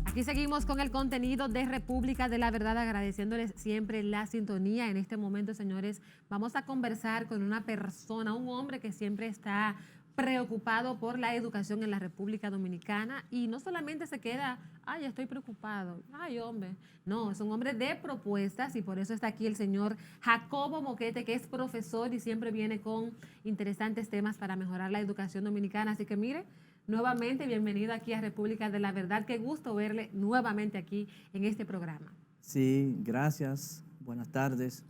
Aquí seguimos con el contenido de República de la Verdad, agradeciéndoles siempre la sintonía. En este momento, señores, vamos a conversar con una persona, un hombre que siempre está preocupado por la educación en la República Dominicana y no solamente se queda, ay, estoy preocupado, ay, hombre. No, es un hombre de propuestas y por eso está aquí el señor Jacobo Moquete, que es profesor y siempre viene con interesantes temas para mejorar la educación dominicana. Así que mire, nuevamente, bienvenido aquí a República de la Verdad. Qué gusto verle nuevamente aquí en este programa. Sí, gracias. Buenas tardes,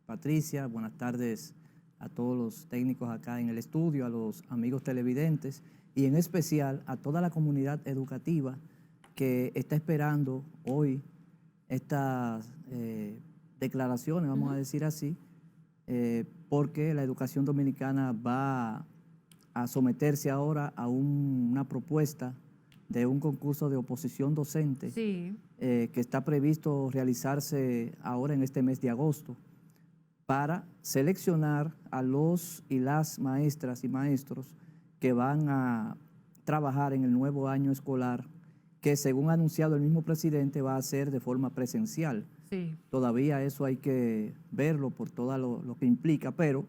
Patricia. Buenas tardes a todos los técnicos acá en el estudio, a los amigos televidentes y en especial a toda la comunidad educativa que está esperando hoy estas declaraciones, vamos a decir así, porque la educación dominicana va a someterse ahora a una propuesta de un concurso de oposición docente Sí. que está previsto realizarse ahora en este mes de agosto para seleccionar a los y las maestras y maestros que van a trabajar en el nuevo año escolar que, según ha anunciado el mismo presidente, va a ser de forma presencial. Sí. Todavía eso hay que verlo por todo lo que implica, pero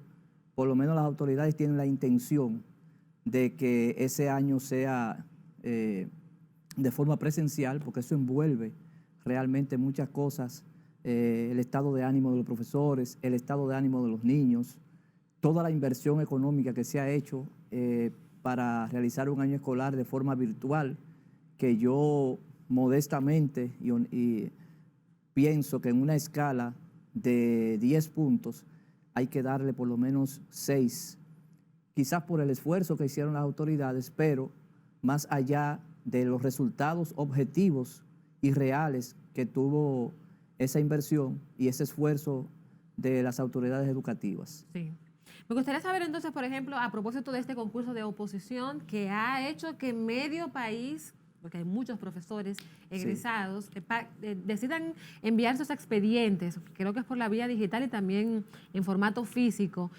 por lo menos las autoridades tienen la intención de que ese año sea de forma presencial, porque eso envuelve realmente muchas cosas, el estado de ánimo de los profesores, el estado de ánimo de los niños, toda la inversión económica que se ha hecho para realizar un año escolar de forma virtual, que yo modestamente y pienso que en una escala de 10 puntos hay que darle por lo menos 6, quizás por el esfuerzo que hicieron las autoridades, pero más allá de los resultados objetivos y reales que tuvo esa inversión y ese esfuerzo de las autoridades educativas. Sí. Me gustaría saber entonces, por ejemplo, a propósito de este concurso de oposición que ha hecho que medio país, porque hay muchos profesores egresados, decidan enviar sus expedientes, creo que es por la vía digital y también en formato físico.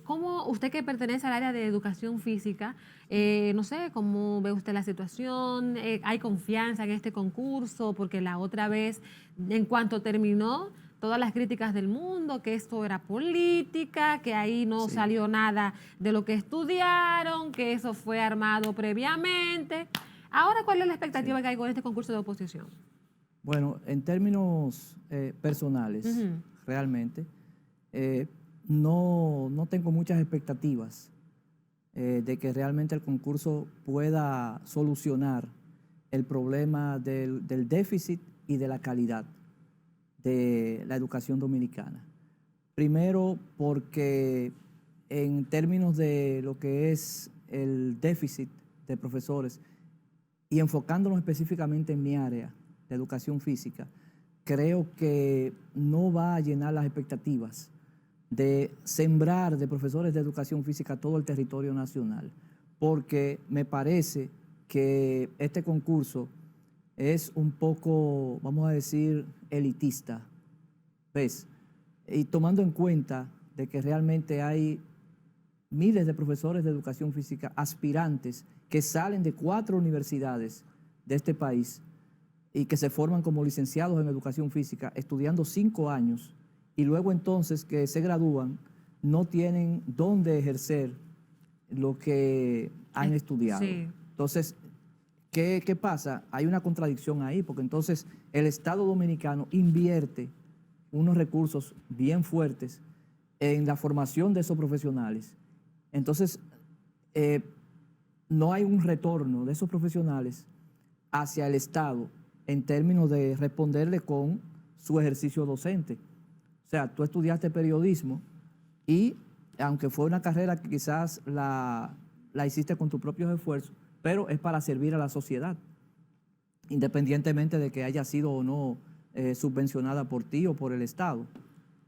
¿Cómo usted, que pertenece al área de educación física, no sé, cómo ve usted la situación? ¿Hay confianza en este concurso? Porque la otra vez, en cuanto terminó, todas las críticas del mundo, que esto era política, que ahí no salió nada de lo que estudiaron, que eso fue armado previamente. Ahora, ¿cuál es la expectativa que hay con este concurso de oposición? Bueno, en términos personales, realmente, no tengo muchas expectativas de que realmente el concurso pueda solucionar el problema del déficit y de la calidad de la educación dominicana. Primero, porque en términos de lo que es el déficit de profesores, y enfocándonos específicamente en mi área de educación física, creo que no va a llenar las expectativas de sembrar de profesores de educación física todo el territorio nacional, porque me parece que este concurso es un poco, vamos a decir, elitista, ¿ves? Y tomando en cuenta de que realmente hay miles de profesores de educación física aspirantes que salen de 4 universidades de este país y que se forman como licenciados en educación física, estudiando 5 años, y luego entonces que se gradúan, no tienen dónde ejercer lo que han estudiado. Sí. Entonces, ¿qué pasa? Hay una contradicción ahí, porque entonces el Estado dominicano invierte unos recursos bien fuertes en la formación de esos profesionales. Entonces, no hay un retorno de esos profesionales hacia el Estado en términos de responderle con su ejercicio docente. O sea, tú estudiaste periodismo y, aunque fue una carrera que quizás la hiciste con tus propios esfuerzos, pero es para servir a la sociedad, independientemente de que haya sido o no subvencionada por ti o por el Estado.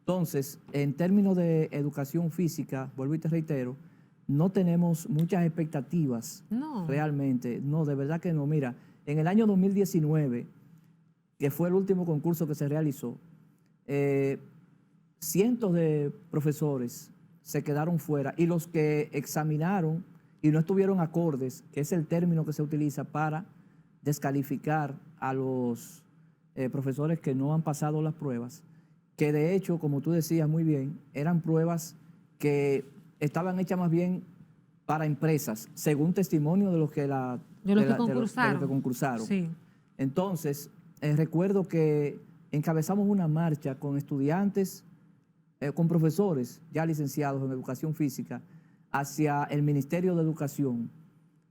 Entonces, en términos de educación física, vuelvo y te reitero, no tenemos muchas expectativas. No. Realmente. No, de verdad que no. Mira, en el año 2019, que fue el último concurso que se realizó, cientos de profesores se quedaron fuera, y los que examinaron y no estuvieron acordes, que es el término que se utiliza para descalificar a los profesores que no han pasado las pruebas, que de hecho, como tú decías muy bien, eran pruebas que estaban hechas más bien para empresas, según testimonio de los que, de los que concursaron. concursaron. Sí. Entonces, recuerdo que encabezamos una marcha con estudiantes, con profesores ya licenciados en educación física, hacia el Ministerio de Educación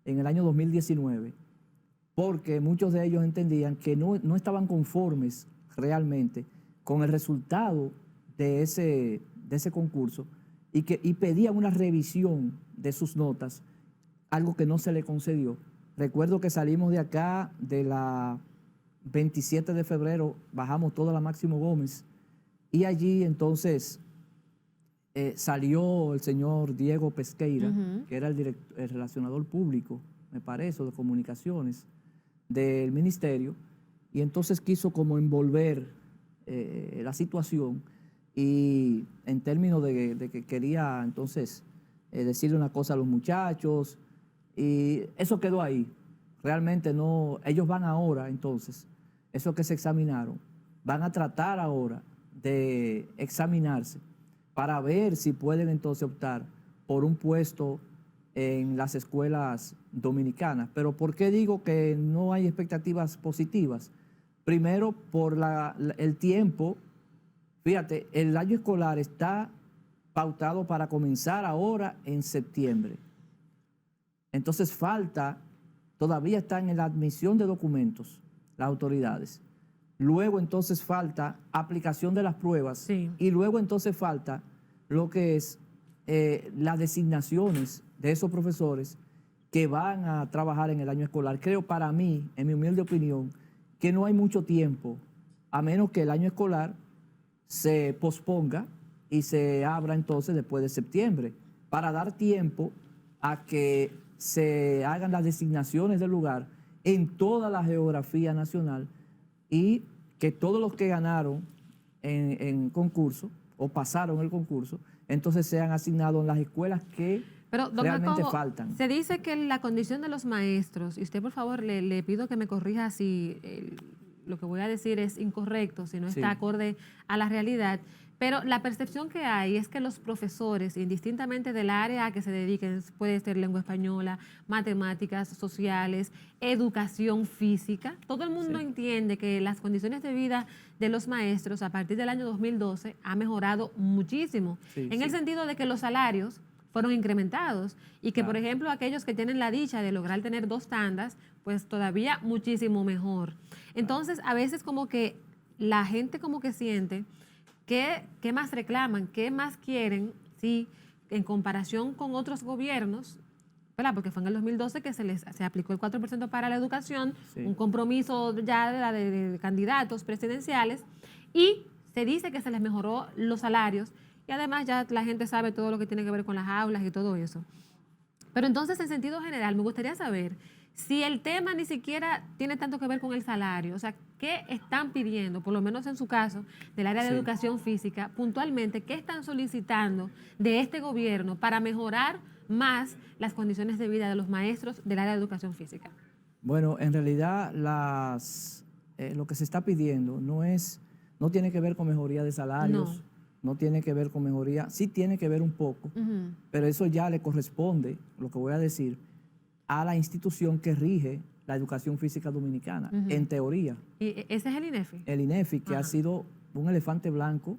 en el año 2019, porque muchos de ellos entendían que no estaban conformes realmente con el resultado de ese concurso y pedían una revisión de sus notas, algo que no se le concedió. Recuerdo que salimos de acá, de la 27 de febrero, bajamos toda la Máximo Gómez, y allí entonces salió el señor Diego Pesqueira, que era el relacionador público, me parece, de comunicaciones del ministerio, y entonces quiso como envolver la situación, y en términos de que quería entonces decirle una cosa a los muchachos, y eso quedó ahí. Realmente no, ellos van ahora entonces, eso que se examinaron, van a tratar ahora de examinarse para ver si pueden entonces optar por un puesto en las escuelas dominicanas. Pero ¿por qué digo que no hay expectativas positivas? Primero, por el tiempo. Fíjate, el año escolar está pautado para comenzar ahora en septiembre. Entonces todavía están en la admisión de documentos las autoridades. Luego entonces falta aplicación de las pruebas, sí, y luego entonces falta lo que es las designaciones de esos profesores que van a trabajar en el año escolar. Creo, para mí, en mi humilde opinión, que no hay mucho tiempo, a menos que el año escolar se posponga y se abra entonces después de septiembre, para dar tiempo a que se hagan las designaciones del lugar en toda la geografía nacional, y que todos los que ganaron en concurso o pasaron el concurso, entonces sean asignados en las escuelas que realmente faltan. Se dice que la condición de los maestros, y usted por favor le pido que me corrija si lo que voy a decir es incorrecto, si no está acorde a la realidad, pero la percepción que hay es que los profesores, indistintamente del área a que se dediquen, puede ser lengua española, matemáticas, sociales, educación física, todo el mundo entiende que las condiciones de vida de los maestros a partir del año 2012 ha mejorado muchísimo, en el sentido de que los salarios fueron incrementados y que, por ejemplo, aquellos que tienen la dicha de lograr tener 2 tandas, pues todavía muchísimo mejor. Entonces, a veces como que la gente como que siente ¿qué más reclaman? ¿Qué más quieren? Sí, en comparación con otros gobiernos, ¿verdad? Porque fue en el 2012 que se aplicó el 4% para la educación, un compromiso ya de candidatos presidenciales, y se dice que se les mejoró los salarios, y además ya la gente sabe todo lo que tiene que ver con las aulas y todo eso. Pero entonces, en sentido general, me gustaría saber si el tema ni siquiera tiene tanto que ver con el salario, o sea, ¿qué están pidiendo, por lo menos en su caso, del área de educación física, puntualmente, qué están solicitando de este gobierno para mejorar más las condiciones de vida de los maestros del área de educación física? Bueno, en realidad lo que se está pidiendo no tiene que ver con mejoría de salarios, no tiene que ver con mejoría, sí tiene que ver un poco, pero eso ya le corresponde, lo que voy a decir, a la institución que rige la educación física dominicana, en teoría. ¿Y ese es el INEFI? El INEFI, que ha sido un elefante blanco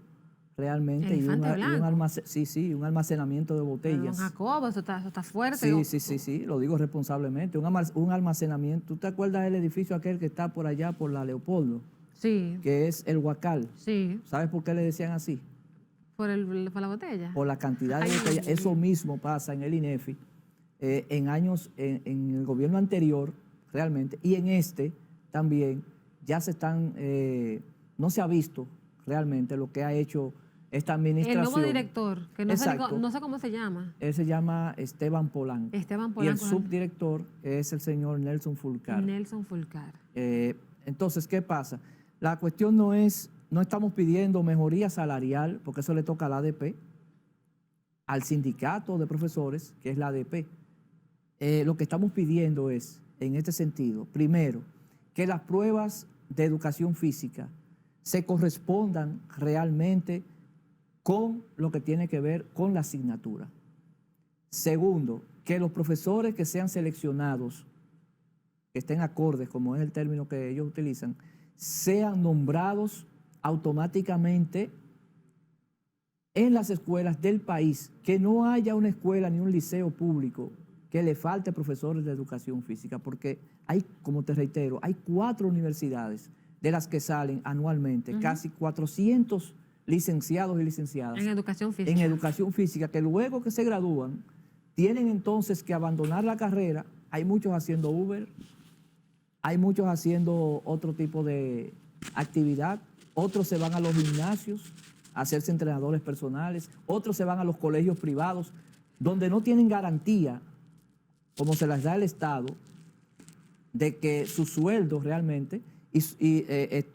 realmente, y un almacenamiento de botellas. Don Jacobo, eso está fuerte. Sí, lo digo responsablemente. Un almacenamiento. ¿Tú te acuerdas del edificio aquel que está por allá, por la Leopoldo? Sí. Que es el Huacal. Sí. ¿Sabes por qué le decían así? ¿Por la botella? Por la cantidad de botellas. Eso mismo pasa en el INEFI. En el gobierno anterior, realmente, y en este también, ya no se ha visto realmente lo que ha hecho esta administración. El nuevo director, que no sé cómo se llama. Él se llama Esteban Polanco. Y el subdirector es el señor Nelson Fulcar. Entonces, ¿qué pasa? La cuestión no estamos pidiendo mejoría salarial, porque eso le toca a la ADP, al sindicato de profesores, que es la ADP. Lo que estamos pidiendo es, en este sentido, primero, que las pruebas de educación física se correspondan realmente con lo que tiene que ver con la asignatura. Segundo, que los profesores que sean seleccionados, que estén acordes, como es el término que ellos utilizan, sean nombrados automáticamente en las escuelas del país, que no haya una escuela ni un liceo público que le falte profesores de educación física, porque hay, como te reitero, hay 4 universidades de las que salen anualmente, casi 400 licenciados y licenciadas En educación física. en educación física, que luego que se gradúan, tienen entonces que abandonar la carrera. Hay muchos haciendo Uber, hay muchos haciendo otro tipo de actividad, otros se van a los gimnasios a hacerse entrenadores personales, otros se van a los colegios privados, donde no tienen garantía, como se las da el Estado, de que su sueldo realmente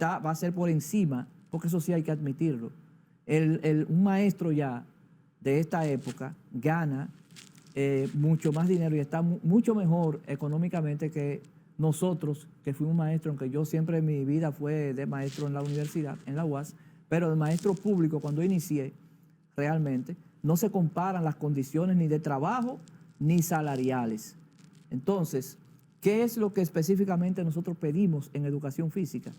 va a ser por encima, porque eso sí hay que admitirlo. Un maestro ya de esta época gana mucho más dinero y está mucho mejor económicamente que nosotros, que fuimos maestros, aunque yo siempre en mi vida fue de maestro en la universidad, en la UAS, pero de maestro público cuando inicié, realmente, no se comparan las condiciones ni de trabajo ni salariales. Entonces, ¿qué es lo que específicamente nosotros pedimos en educación física?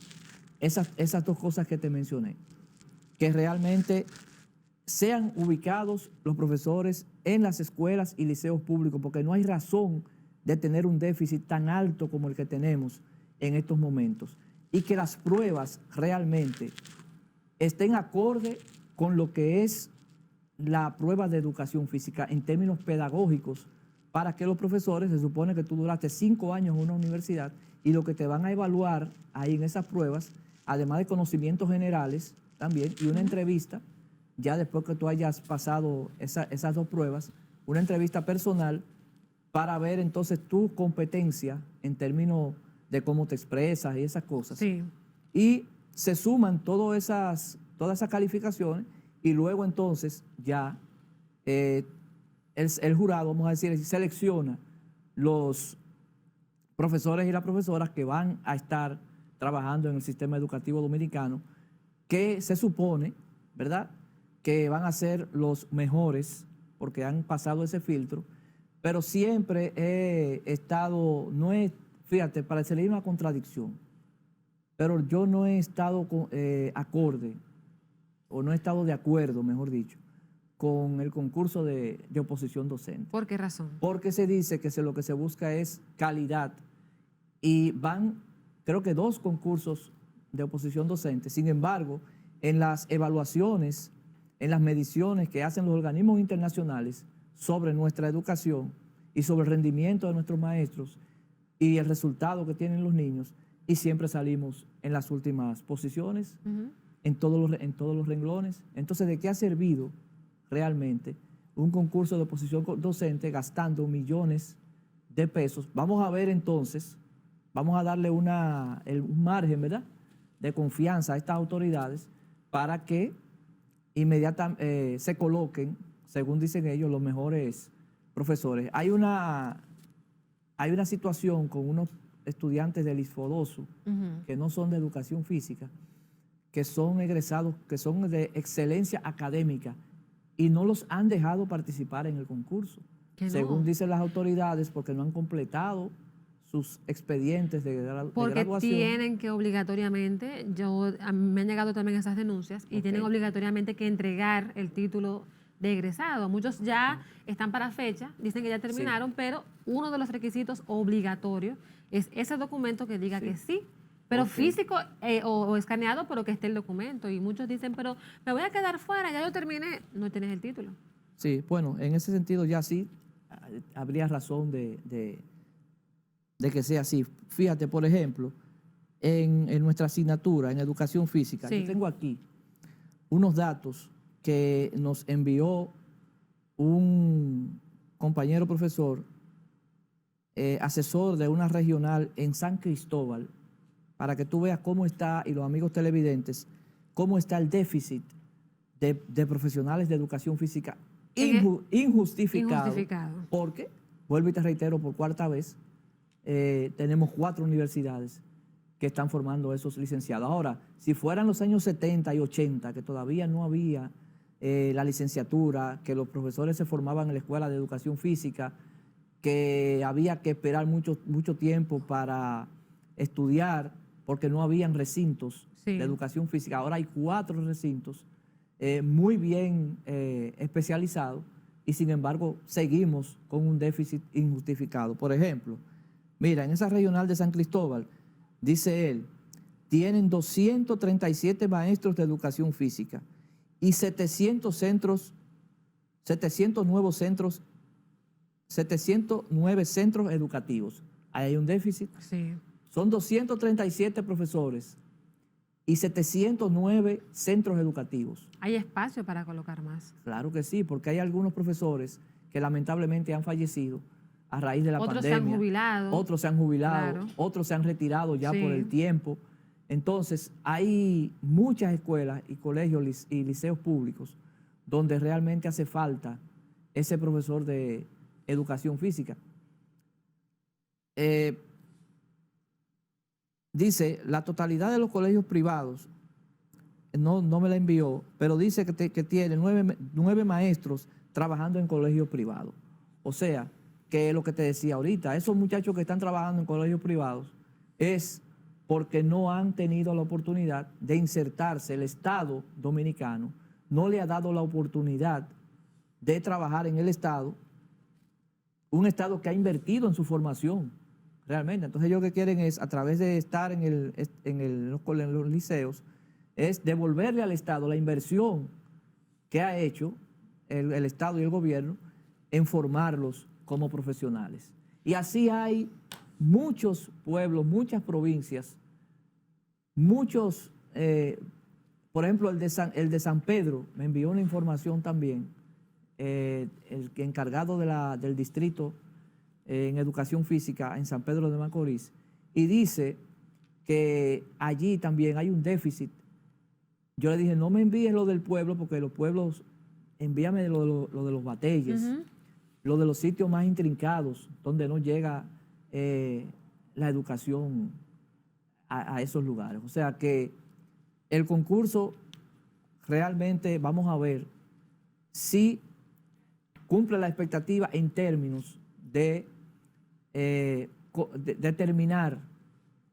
Esas 2 cosas que te mencioné, que realmente sean ubicados los profesores en las escuelas y liceos públicos, porque no hay razón de tener un déficit tan alto como el que tenemos en estos momentos, y que las pruebas realmente estén acorde con lo que es la prueba de educación física en términos pedagógicos, para que los profesores, se supone que tú duraste 5 años en una universidad y lo que te van a evaluar ahí en esas pruebas, además de conocimientos generales también, y una entrevista, ya después que tú hayas pasado esas 2 pruebas, una entrevista personal para ver entonces tu competencia en términos de cómo te expresas y esas cosas. Sí. Y se suman todas esas calificaciones y luego entonces ya el jurado, vamos a decir, selecciona los profesores y las profesoras que van a estar trabajando en el sistema educativo dominicano, que se supone, ¿verdad?, que van a ser los mejores porque han pasado ese filtro, pero siempre he estado, fíjate, parecería una contradicción, pero yo no he estado acorde, o no he estado de acuerdo, mejor dicho, con el concurso de oposición docente. ¿Por qué razón? Porque se dice que lo que se busca es calidad y van, creo que 2 concursos de oposición docente. Sin embargo, en las evaluaciones, en las mediciones que hacen los organismos internacionales sobre nuestra educación y sobre el rendimiento de nuestros maestros y el resultado que tienen los niños, y siempre salimos en las últimas posiciones, en todos los renglones. Entonces, ¿de qué ha servido realmente un concurso de oposición docente gastando millones de pesos? Vamos a ver entonces, vamos a darle un margen, ¿verdad?, de confianza a estas autoridades para que inmediatamente se coloquen, según dicen ellos, los mejores profesores. Hay una situación con unos estudiantes del ISFODOSU que no son de educación física, que son egresados, que son de excelencia académica, y no los han dejado participar en el concurso, según dicen las autoridades, porque no han completado sus expedientes de graduación. Porque tienen que obligatoriamente, me han llegado también esas denuncias, y tienen obligatoriamente que entregar el título de egresado. Muchos ya están para fecha, dicen que ya terminaron, pero uno de los requisitos obligatorios es ese documento que diga que sí, pero físico o escaneado, pero que esté el documento. Y muchos dicen, pero me voy a quedar fuera, ya yo terminé. No tienes el título. Sí, bueno, en ese sentido ya sí habría razón de que sea así. Fíjate, por ejemplo, en nuestra asignatura en educación física, yo tengo aquí unos datos que nos envió un compañero profesor, asesor de una regional en San Cristóbal, para que tú veas cómo está, y los amigos televidentes, cómo está el déficit de profesionales de educación física injustificado. Porque, vuelvo y te reitero por 4ª vez, tenemos 4 universidades que están formando esos licenciados. Ahora, si fueran los años 70 y 80, que todavía no había la licenciatura, que los profesores se formaban en la Escuela de Educación Física, que había que esperar mucho tiempo para estudiar porque no habían recintos de educación física. Ahora hay 4 recintos muy bien especializados y sin embargo seguimos con un déficit injustificado. Por ejemplo, mira, en esa regional de San Cristóbal, dice él, tienen 237 maestros de educación física y 709 centros educativos. Ahí hay un déficit. Sí. Son 237 profesores y 709 centros educativos. ¿Hay espacio para colocar más? Claro que sí, porque hay algunos profesores que lamentablemente han fallecido a raíz de la pandemia. Otros se han jubilado. Otros se han jubilado, claro. Otros se han retirado ya por el tiempo. Entonces, hay muchas escuelas y colegios y liceos públicos donde realmente hace falta ese profesor de educación física. Dice, la totalidad de los colegios privados, no me la envió, pero dice que tiene 9 maestros trabajando en colegios privados. O sea, que es lo que te decía ahorita, esos muchachos que están trabajando en colegios privados es porque no han tenido la oportunidad de insertarse. El Estado dominicano no le ha dado la oportunidad de trabajar en el Estado, un Estado que ha invertido en su formación, realmente. Entonces ellos lo que quieren es, a través de estar en los liceos, es devolverle al Estado la inversión que ha hecho el Estado y el gobierno en formarlos como profesionales. Y así hay muchos pueblos, muchas provincias, muchos, por ejemplo, el de San Pedro, me envió una información también, el encargado del distrito en educación física en San Pedro de Macorís, y dice que allí también hay un déficit. Yo le dije, no me envíes lo del pueblo, porque los pueblos, envíame lo de los batelles, lo de los sitios más intrincados, donde no llega la educación a esos lugares. O sea que el concurso realmente vamos a ver si cumple la expectativa en términos de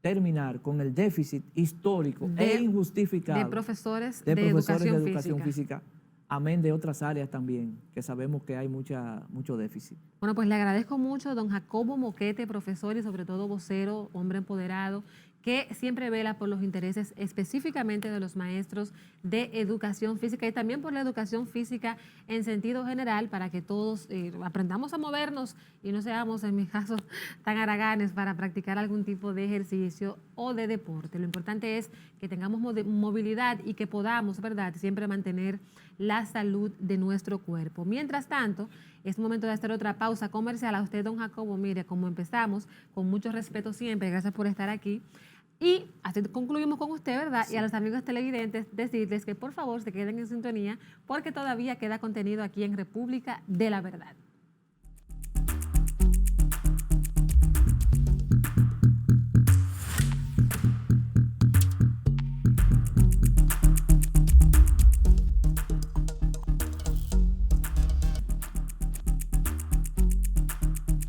terminar con el déficit histórico e injustificado de profesores de educación física, amén de otras áreas también, que sabemos que hay mucho déficit. Bueno, pues le agradezco mucho a don Jacobo Moquete, profesor y sobre todo vocero, hombre empoderado, que siempre vela por los intereses específicamente de los maestros de educación física y también por la educación física en sentido general, para que todos aprendamos a movernos y no seamos, en mi caso, tan haraganes para practicar algún tipo de ejercicio o de deporte. Lo importante es que tengamos movilidad y que podamos, ¿verdad?, siempre mantener la salud de nuestro cuerpo. Mientras tanto, es momento de hacer otra pausa comercial. A usted, don Jacobo, mire, como empezamos, con mucho respeto siempre, gracias por estar aquí. Y así concluimos con usted, ¿verdad? Sí. Y a los amigos televidentes decirles que por favor se queden en sintonía porque todavía queda contenido aquí en República de la Verdad.